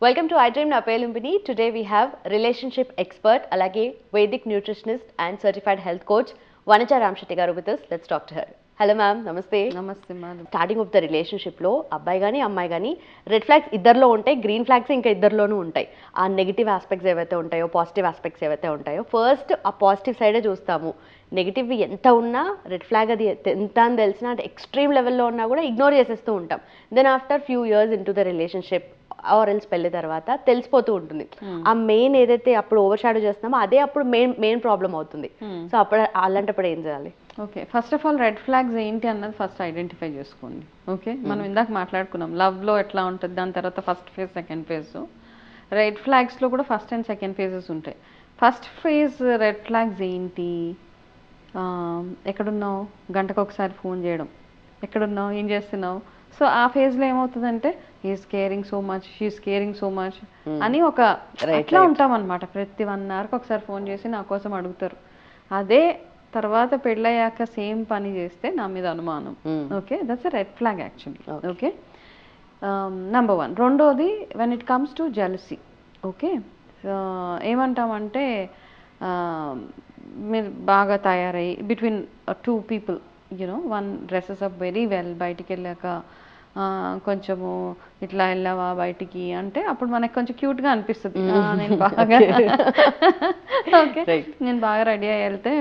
Welcome to iDream. నా పేరు Lumbini. Today we have relationship expert అలాగే Vedic nutritionist and certified health coach Vanaja Ramasetti గారు with us. Let's talk to her. Hello ma'am, నమస్తే. నమస్తే madam. Starting of the రిలేషన్షిప్లో అబ్బాయి కానీ అమ్మాయి కానీ రెడ్ ఫ్లాగ్స్ ఇద్దరిలో ఉంటాయి, గ్రీన్ ఫ్లాగ్స్ ఇంకా ఇద్దరిలోనూ ఉంటాయి. ఆ నెగిటివ్ ఆస్పెక్ట్స్ ఏవైతే ఉంటాయో, పాజిటివ్ ఆస్పెక్ట్స్ ఏవైతే ఉంటాయో, ఫస్ట్ ఆ పాజిటివ్ సైడే చూస్తాము. నెగిటివ్ ఎంత ఉన్నా రెడ్ ఫ్లాగ్ అది ఎంత అని తెలిసినా, అంటే ఎక్స్ట్రీమ్ లెవెల్లో ఉన్నా కూడా ఇగ్నోర్ చేసేస్తూ ఉంటాం. Then after few years into the relationship or else పెళ్లి తర్వాత తెలిసిపోతూ ఉంటుంది. ఆ మెయిన్ ఏదైతే అప్పుడు ఓవర్ షాడో చేస్తున్నామో అదే అప్పుడు మెయిన్ ప్రాబ్లం అవుతుంది. సో అప్పుడు అలాంటప్పుడు ఏం చేయాలి? Okay, first of all red flags ఏంటి అన్నది ఫస్ట్ ఐడెంటిఫై చేసుకోండి. ఓకే, మనం ఇందాక మాట్లాడుకున్నాం లవ్లో ఎట్లా ఉంటుంది, దాని తర్వాత first phase second phase. Red ఫ్లాగ్స్లో కూడా ఫస్ట్ అండ్ సెకండ్ ఫేజెస్ ఉంటాయి. ఫస్ట్ ఫేజ్ రెడ్ ఫ్లాగ్స్ ఏంటి? ఎక్కడున్నావు, గంటకు ఒకసారి ఫోన్ చేయడం, ఎక్కడున్నావు, ఏం చేస్తున్నావు. సో ఆ ఫేజ్లో ఏమవుతుందంటే he's caring so much, she's caring so much అని ఒక అట్లా ఉంటాం అనమాట. ప్రతి 1 అవర్కి ఒకసారి ఫోన్ చేసి నా కోసం అడుగుతారు. అదే తర్వాత పెళ్ళయ్యాక సేమ్ పని చేస్తే నా మీద అనుమానం. Okay, that's a red flag actually. Okay, number 1. రెండోది, when it comes to jealousy. Okay, ఏమంటామంటే మీరు బాగా తయారయ్యి between 2 people, one dresses up very well, బయటికి వెళ్ళాక కొంచెము ఇట్లా వెళ్ళావా బయటికి అంటే అప్పుడు మనకు కొంచెం క్యూట్గా అనిపిస్తుంది. నేను బాగా ఓకే, నేను బాగా రెడీ అయ్యి వెళ్తే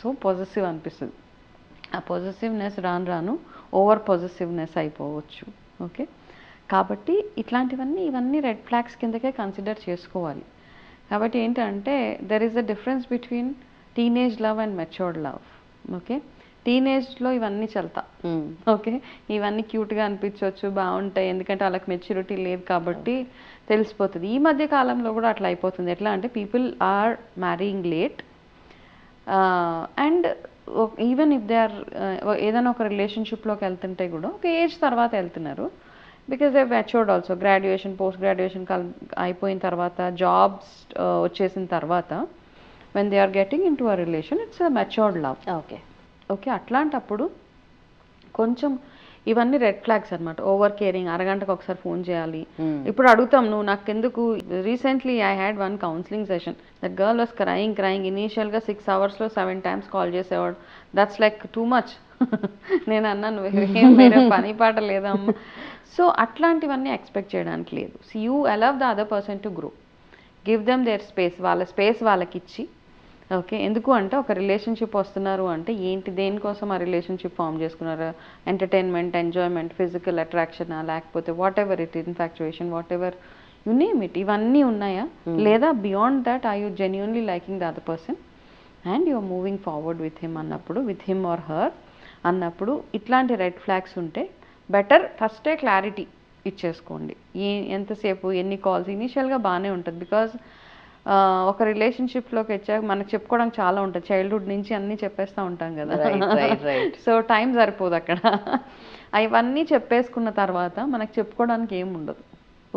సో పొజెసివ్ అనిపిస్తుంది. ఆ పొజెసివ్నెస్ రాను రాను ఓవర్ పొజెసివ్నెస్ అయిపోవచ్చు. ఓకే, కాబట్టి ఇవన్నీ రెడ్ ఫ్లాగ్స్ కిందకే కన్సిడర్ చేసుకోవాలి. కాబట్టి ఏంటంటే there is a difference between teenage love and matured love. Okay, టీనేజ్లో ఇవన్నీ చల్తా. ఓకే, ఇవన్నీ క్యూట్గా అనిపించవచ్చు, బాగుంటాయి, ఎందుకంటే వాళ్ళకి మెచ్యూరిటీ లేదు కాబట్టి తెలిసిపోతుంది. ఈ మధ్య కాలంలో కూడా అట్లా అయిపోతుంది. ఎట్లా అంటే people are marrying late and even if they are ఏదైనా ఒక రిలేషన్షిప్లోకి వెళ్తుంటే కూడా ఒక ఏజ్ తర్వాత వెళ్తున్నారు. Because they matured also. Graduation, post graduation అయిపోయిన తర్వాత, జాబ్స్ వచ్చేసిన తర్వాత when they are getting into a relation, it's a matured love. Okay, అట్లాంటప్పుడు కొంచెం ఇవన్నీ రెడ్ ఫ్లాగ్స్ అనమాట. ఓవర్ కేరింగ్, అరగంటకు ఒకసారి ఫోన్ చేయాలి. ఇప్పుడు అడుగుతాం, నువ్వు నాకు ఎందుకు. Recently I had 1 counselling session. That girl was crying. ఇనీషియల్గా 6 hours7 times కాల్ చేసేవాడు. That's like too much. నేను అన్నాను, వేరే పని పాట లేదమ్మా. సో అట్లాంటివన్నీ ఎక్స్పెక్ట్ చేయడానికి లేదు. So you allow the other person to grow, give them their space. వాళ్ళ స్పేస్ వాళ్ళకి ఇచ్చి, ఓకే, ఎందుకు అంటే ఒక రిలేషన్షిప్ వస్తున్నారు అంటే ఏంటి, దేనికోసం ఆ రిలేషన్షిప్ ఫామ్ చేసుకున్నారు? ఎంటర్టైన్మెంట్, ఎంజాయ్మెంట్, ఫిజికల్ అట్రాక్షనా, లేకపోతే whatever it, infatuation, whatever you name it, ఇవన్నీ ఉన్నాయా? లేదా beyond that are you genuinely liking the other person and you are moving forward with him అన్నప్పుడు, విత్ హిమ్ ఆర్ హర్ అన్నప్పుడు, ఇట్లాంటి red flags ఉంటే better ఫస్టే clarity ఇచ్చేసుకోండి. ఎంతసేపు, ఎన్ని కాల్స్. ఇనీషియల్గా బాగానే ఉంటుంది. బికాజ్ ఒక రిలేషన్షిప్లోకి వచ్చాక మనకు చెప్పుకోవడానికి చాలా ఉంటుంది. చైల్డ్హుడ్ నుంచి అన్నీ చెప్పేస్తూ ఉంటాం కదా. సో టైం సరిపోదు అక్కడ. అవన్నీ చెప్పేసుకున్న తర్వాత మనకు చెప్పుకోవడానికి ఏం ఉండదు.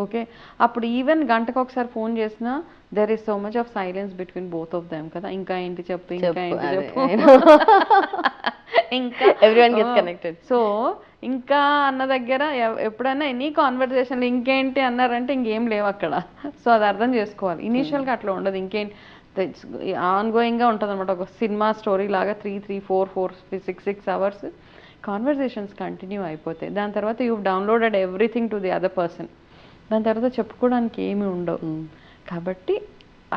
ఓకే, అప్పుడు ఈవెన్ గంటకు ఒకసారి ఫోన్ చేసినా there is so much of silence between both of them కదా. ఇంకా ఏంటి చెప్పు, ఇంకా ఏంటి చెప్పు, ఇంకా ఎవ్రీవన్ గెట్స్ కనెక్టెడ్. సో ఇంకా అన్న దగ్గర ఎప్పుడైనా ఎనీ కాన్వర్జేషన్లో ఇంకేంటి అన్నారంటే ఇంకేం లేవు అక్కడ. సో అది అర్థం చేసుకోవాలి. ఇనీషియల్గా అట్లా ఉండదు. ఇంకేంటి ఆన్ గోయింగ్గా ఉంటుంది అనమాట. ఒక సినిమా స్టోరీ లాగా 3, 4, 6 hours కాన్వర్జేషన్స్ కంటిన్యూ అయిపోతాయి. దాని తర్వాత you downloaded everything to the other person. దాని తర్వాత చెప్పుకోవడానికి ఏమీ ఉండవు. కాబట్టి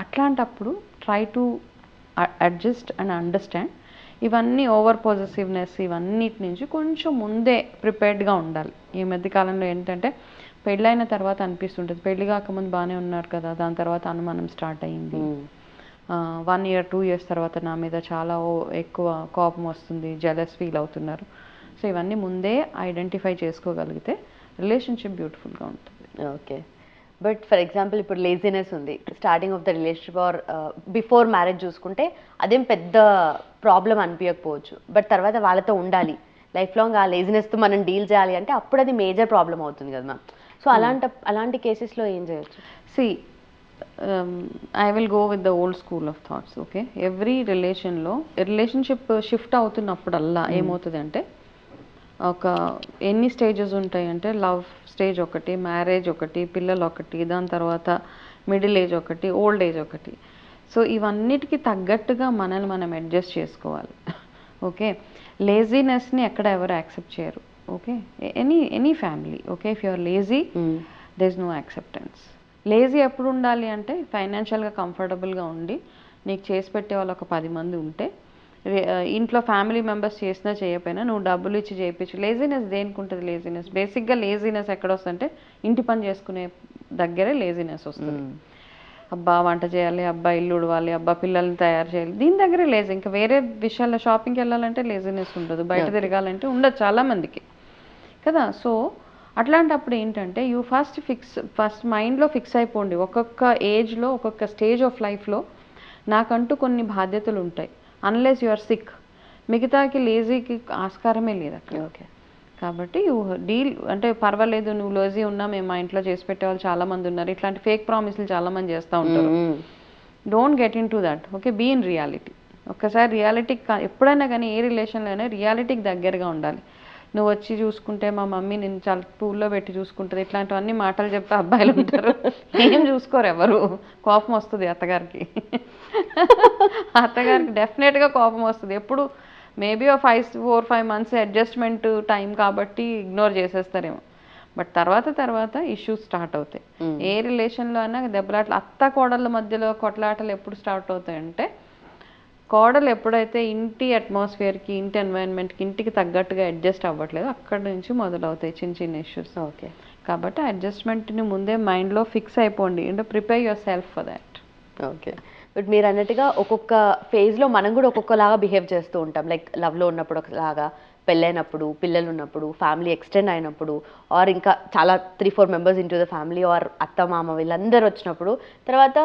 అట్లాంటప్పుడు try to adjust and understand. ఇవన్నీ ఓవర్ పొజెసివ్నెస్ ఇవన్నిటి నుంచి కొంచెం ముందే ప్రిపేర్డ్గా ఉండాలి. ఈ మధ్యకాలంలో ఏంటంటే పెళ్ళైన తర్వాత అనిపిస్తుంటుంది, పెళ్ళి కాకముందు బాగానే ఉన్నారు కదా, దాని తర్వాత అనుమానం స్టార్ట్ అయ్యింది. 1 year 2 years తర్వాత నా మీద చాలా ఎక్కువ కోపం వస్తుంది, జెలస్ ఫీల్ అవుతున్నారు. సో ఇవన్నీ ముందే ఐడెంటిఫై చేసుకోగలిగితే రిలేషన్షిప్ బ్యూటిఫుల్గా ఉంటుంది. ఓకే, బట్ ఫర్ ఎగ్జాంపుల్ ఇప్పుడు లేజినెస్ ఉంది starting of the relationship are before marriage చూసుకుంటే అదేం పెద్ద ప్రాబ్లం అనిపించకపోవచ్చు. బట్ తర్వాత వాళ్ళతో ఉండాలి, లైఫ్ లాంగ్ ఆ లేజినెస్తో మనం డీల్ చేయాలి అంటే అప్పుడు అది మేజర్ ప్రాబ్లం అవుతుంది కదా మ్యామ్. సో అలాంటి కేసెస్లో ఏం చేయొచ్చు? So I will go with the old school of thoughts. Okay, every relationship shift అవుతున్నప్పుడల్లా ఏమవుతుంది అంటే ఒక ఎన్ని స్టేజెస్ ఉంటాయి అంటే లవ్ స్టేజ్ ఒకటి, మ్యారేజ్ ఒకటి, పిల్లలు ఒకటి, దాని తర్వాత మిడిల్ ఏజ్ ఒకటి, ఓల్డ్ ఏజ్ ఒకటి. సో ఇవన్నిటికి తగ్గట్టుగా మనల్ని మనం అడ్జస్ట్ చేసుకోవాలి. ఓకే, లేజీనెస్ని ఎక్కడ ఎవరు యాక్సెప్ట్ చేయరు. Okay, any family. Okay, if you are lazy there is no acceptance. Lazy ఎప్పుడు ఉండాలి అంటే ఫైనాన్షియల్గా కంఫర్టబుల్గా ఉండి నీకు చేసి పెట్టే వాళ్ళు ఒక 10 మంది ఉంటే, ఇంట్లో ఫ్యామిలీ మెంబర్స్ చేసినా చేయకపోయినా నువ్వు డబ్బులు ఇచ్చి చేయించు. లేజీనెస్ దేనికి ఉంటుంది? లేజీనెస్ బేసిక్గా లేజీనెస్ ఎక్కడ వస్తుందంటే ఇంటి పని చేసుకునే దగ్గరే లేజీనెస్ వస్తుంది. అబ్బా వంట చేయాలి, అబ్బా ఇల్లు ఉడవాలి, అబ్బా పిల్లల్ని తయారు చేయాలి, దీని దగ్గరే లేజీ. ఇంకా వేరే విషయాల్లో షాపింగ్కి వెళ్ళాలంటే లేజీనెస్ ఉండదు, బయట తిరగాలంటే ఉండదు చాలామందికి కదా. సో అట్లాంటప్పుడు ఏంటంటే యూ ఫస్ట్ మైండ్లో ఫిక్స్ అయిపోండి. ఒక్కొక్క ఏజ్లో ఒక్కొక్క స్టేజ్ ఆఫ్ లైఫ్లో నాకంటూ కొన్ని బాధ్యతలు ఉంటాయి. అన్లెస్ యు ఆర్ సిక్, మిగతాకి లేజీకి ఆస్కారమే లేదు అక్కడ. ఓకే, కాబట్టి యూ డీల్ అంటే పర్వాలేదు, నువ్వు లేజీ ఉన్నా మేము మా ఇంట్లో చేసి పెట్టేవాళ్ళు చాలామంది ఉన్నారు. ఇట్లాంటి ఫేక్ ప్రామిస్లు చాలామంది చేస్తూ ఉంటారు. Don't get into that. Okay, be in reality. ఒక్కసారి రియాలిటీకి ఎప్పుడైనా కానీ ఏ రిలేషన్లో అయినా రియాలిటీకి దగ్గరగా ఉండాలి. నువ్వు వచ్చి చూసుకుంటే మా మమ్మీ నేను చాలా పూల్లో పెట్టి చూసుకుంటుంది, ఇట్లాంటివన్నీ మాటలు చెప్తే అబ్బాయిలు ఉంటారు. ఏం చూసుకోరు ఎవరు. కోపం వస్తుంది అత్తగారికి. అత్తగారికి డెఫినెట్గా కోపం వస్తుంది. ఎప్పుడు మేబీ 4-5 months అడ్జస్ట్మెంట్ టైం కాబట్టి ఇగ్నోర్ చేసేస్తారేమో. బట్ తర్వాత ఇష్యూస్ స్టార్ట్ అవుతాయి. ఏ రిలేషన్లో అయినా దెబ్బలాటలు, అత్త కోడళ్ళ మధ్యలో కొట్లాటలు ఎప్పుడు స్టార్ట్ అవుతాయంటే కోడలు ఎప్పుడైతే ఇంటి అట్మాస్ఫియర్కి, ఇంటి ఎన్వైరన్మెంట్కి, ఇంటికి తగ్గట్టుగా అడ్జస్ట్ అవ్వట్లేదు, అక్కడి నుంచి మొదలవుతాయి చిన్న ఇష్యూస్. ఓకే, కాబట్టి అడ్జస్ట్మెంట్ని ముందే మైండ్లో ఫిక్స్ అయిపోండి. అంటే prepare your self for that. Okay. But మీరు అన్నట్టుగా ఒక్కొక్క ఫేజ్లో మనం కూడా ఒక్కొక్కలాగా బిహేవ్ చేస్తూ ఉంటాం. లైక్ లవ్లో ఉన్నప్పుడు ఒకలాగా, పెళ్ళైనప్పుడు, పిల్లలు ఉన్నప్పుడు, ఫ్యామిలీ ఎక్స్టెండ్ అయినప్పుడు, ఆర్ ఇంకా చాలా 3-4 members into the family, or అత్త మామ వీళ్ళందరూ వచ్చినప్పుడు, తర్వాత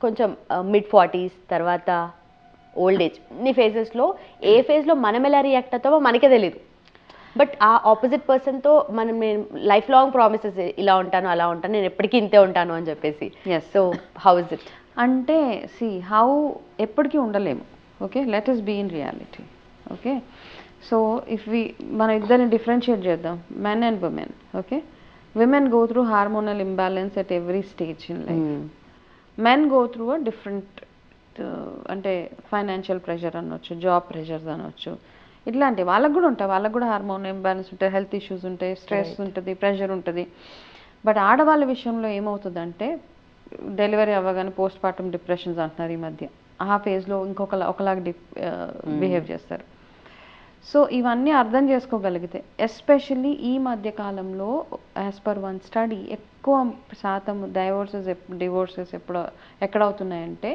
కొంచెం mid-40s, తర్వాత ఓల్డ్ ఏజ్, ఇన్ని ఫేజెస్లో ఏ ఫేజ్లో మనం ఎలా రియాక్ట్ అవుతామో మనకే తెలీదు. బట్ ఆ ఆపోజిట్ పర్సన్తో మనం నేను లైఫ్ లాంగ్ ప్రామిసెస్, ఇలా ఉంటాను అలా ఉంటాను, నేను ఎప్పటికీ ఇంతే ఉంటాను అని చెప్పేసి. Yes. So how is it? అంటే ఎప్పటికీ ఉండలేము. Okay, let us be in reality. Okay, so మన ఇద్దరిని డిఫరెన్షియేట్ చేద్దాం, men and women. Okay, women go through hormonal imbalance at every stage in life. Men go through a different, అంటే financial pressure అనొచ్చు, job pressures అనొచ్చు, ఇట్లాంటి వాళ్ళకు కూడా ఉంటాయి. వాళ్ళకు కూడా హార్మోన్ ఇంబ్యాలెన్స్ ఉంటాయి, హెల్త్ ఇష్యూస్ ఉంటాయి, స్ట్రెస్ ఉంటుంది, ప్రెషర్ ఉంటుంది. బట్ ఆడవాళ్ళ విషయంలో ఏమవుతుందంటే డెలివరీ అవ్వగానే పోస్ట్ పార్టమ్ డిప్రెషన్స్ అంటున్నారు ఈ మధ్య. ఆ ఫేజ్లో ఒకలాగా బిహేవ్ చేస్తారు. సో ఇవన్నీ అర్థం చేసుకోగలిగితే, ఎస్పెషల్లీ ఈ మధ్య కాలంలో యాజ్ పర్ వన్ స్టడీ ఎక్కువ శాతం డివోర్సెస్ ఎక్కడవుతున్నాయంటే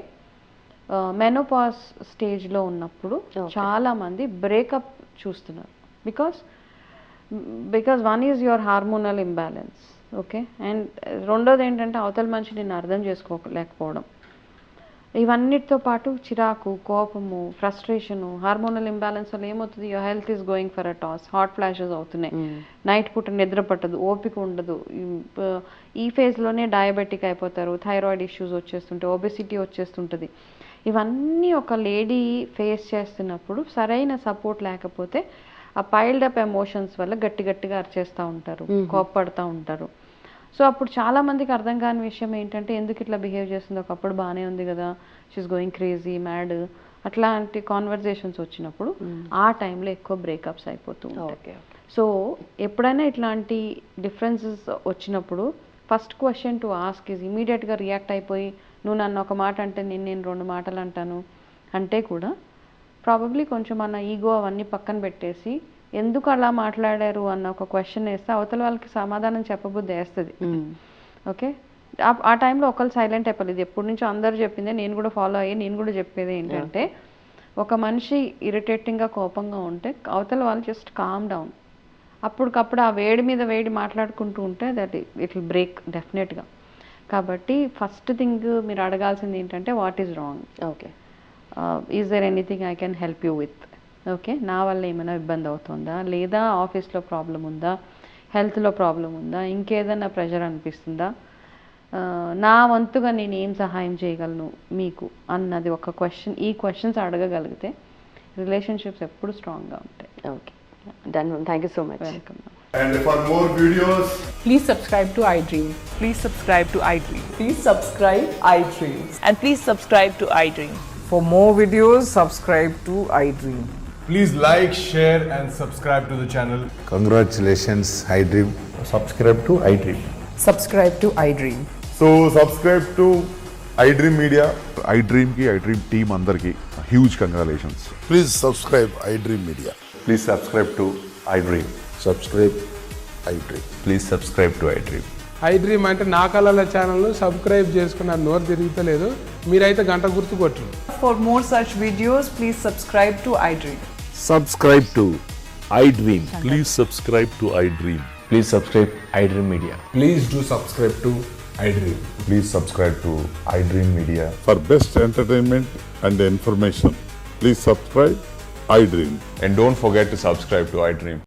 మెనోపాజ్ స్టేజ్లో ఉన్నప్పుడు చాలామంది బ్రేకప్ చూస్తున్నారు. Because one is your hormonal imbalance. Okay, and రెండోది ఏంటంటే అవతల మనిషి నిన్ను అర్థం చేసుకోలేకపోవడం. ఇవన్నిటితో పాటు చిరాకు, కోపము, ఫ్రస్ట్రేషను, హార్మోనల్ ఇంబ్యాలెన్స్ వల్ల ఏమవుతుంది, your health is going for a toss, hot flashes అవుతున్నాయి, నైట్ పూట నిద్ర పట్టదు, ఓపిక ఉండదు. ఈ ఫేజ్లోనే డయాబెటిక్ అయిపోతారు, థైరాయిడ్ ఇష్యూస్ వచ్చేస్తుంటాయి, ఒబెసిటీ వచ్చేస్తుంటుంది. ఇవన్నీ ఒక లేడీ ఫేస్ చేస్తున్నప్పుడు సరైన సపోర్ట్ లేకపోతే ఆ పైల్డ్ అప్ ఎమోషన్స్ వల్ల గట్టిగా అరిచేస్తూ ఉంటారు, కోప్పడుతూ ఉంటారు. సో అప్పుడు చాలామందికి అర్థం కాని విషయం ఏంటంటే ఎందుకు ఇట్లా బిహేవ్ చేస్తుంది, ఒకప్పుడు బాగానే ఉంది కదా, షీఈస్ గోయింగ్ క్రేజీ, మ్యాడ్, అట్లాంటి కాన్వర్జేషన్స్ వచ్చినప్పుడు ఆ టైంలో ఎక్కువ బ్రేకప్స్ అయిపోతూ ఉంటాయి. సో ఎప్పుడైనా ఇట్లాంటి డిఫరెన్సెస్ వచ్చినప్పుడు first question to ask is, ఇమీడియట్గా రియాక్ట్ అయిపోయి నువ్వు నన్ను ఒక మాట అంటే నేను 2 మాటలు అంటాను అంటే కూడా ప్రాబబ్లీ కొంచెం మన ఈగో అవన్నీ పక్కన పెట్టేసి ఎందుకు అలా మాట్లాడారు అన్న ఒక క్వశ్చన్ వేస్తే అవతల వాళ్ళకి సమాధానం చెప్పబుద్ధి వేస్తుంది. ఓకే, ఆ టైంలో ఒకళ్ళు సైలెంట్ అయిపోలేదు. ఇది ఎప్పటి నుంచో అందరూ చెప్పిందే, నేను కూడా ఫాలో అయ్యి నేను కూడా చెప్పేది ఏంటంటే, ఒక మనిషి ఇరిటేటింగ్గా కోపంగా ఉంటే అవతల వాళ్ళు జస్ట్ కామ్ డౌన్. అప్పటికప్పుడు ఆ వేడి మీద వేడి మాట్లాడుకుంటూ ఉంటే దట్ ఇట్ విల్ బ్రేక్ డెఫినెట్గా. కాబట్టి ఫస్ట్ థింగ్ మీరు అడగాల్సింది ఏంటంటే what is wrong. Okay, is there anything I can help you with. Okay, నా వల్ల ఏమైనా ఇబ్బంది అవుతుందా, లేదా ఆఫీస్లో ప్రాబ్లం ఉందా, హెల్త్లో ప్రాబ్లం ఉందా, ఇంకేదైనా ప్రెషర్ అనిపిస్తుందా, నా వంతుగా నేను ఏం సహాయం చేయగలను మీకు అన్నది ఒక క్వశ్చన్. ఈ క్వశ్చన్స్ అడగగలిగితే రిలేషన్షిప్స్ ఎప్పుడు స్ట్రాంగ్గా ఉంటాయి. Okay. Done thank you so much. Welcome. And for more videos, Please subscribe to iDream. Please subscribe to iDream. Please subscribe iDream. And please subscribe to iDream. For more videos, subscribe to iDream. please like, share, and subscribe to the channel. Congratulations, iDream. subscribe to iDream. Subscribe to iDream. So subscribe to iDream Media. iDream ki iDream team అందరికి huge congratulations. Please subscribe iDream Media. Please subscribe to iDream. Subscribe iDream. Please subscribe to iDream. iDream అంటే నా కళల ఛానల్ను subscribe చేసుకున్న నోరు తిరుగుతలేదు, మీరైతే గంట గుర్తు కొట్టండి. For more such videos, please subscribe to iDream. Subscribe to iDream. Please subscribe to iDream. Please subscribe iDream Media. Please do subscribe to iDream. Please subscribe to iDream Media. For best entertainment and information, please subscribe iDream. And don't forget to subscribe to iDream.